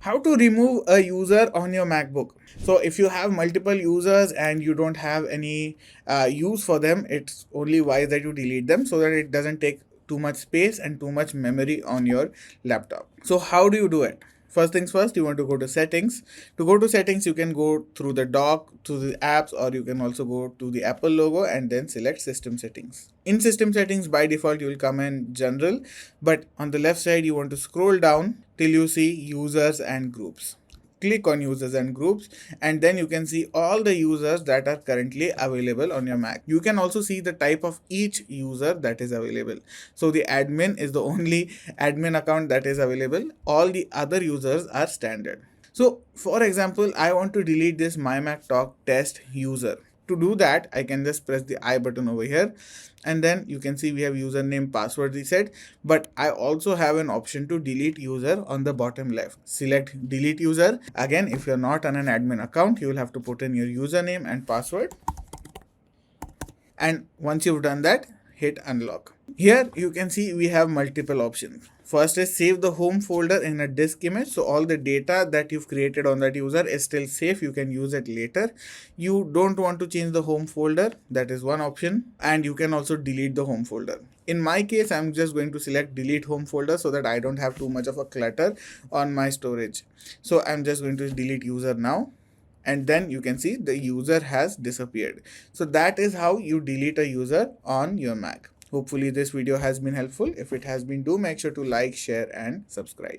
How to remove a user on your MacBook. So if you have multiple users and you don't have any use for them, it's only wise that you delete them so that it doesn't take too much space and too much memory on your laptop. So how do you do it? First things first, you want to go to settings. To go to settings, you can go through the dock to the apps, or you can also go to the Apple logo and then select system settings. In system settings, by default, you will come in general, but on the left side, you want to scroll down till you see users and groups. Click on users and groups, and then you can see all the users that are currently available on your Mac. You can also see the type of each user that is available. So the admin is the only admin account that is available. All the other users are standard. So for example, I want to delete this mymactalks test user. To do that, I can just press the I button over here, and then you can see we have username, password reset, but I also have an option to delete user on the bottom left. Select delete user. Again, if you're not on an admin account, you will have to put in your username and password. And once you've done that, hit unlock. Here you can see we have multiple options. First is save the home folder in a disk image. So all the data that you've created on that user is still safe. You can use it later. You don't want to change the home folder. That is one option. And you can also delete the home folder. In my case, I'm just going to select delete home folder so that I don't have too much of a clutter on my storage. So I'm just going to delete user now. And then you can see the user has disappeared. So that is how you delete a user on your Mac. Hopefully this video has been helpful. If it has been, do make sure to like, share and subscribe.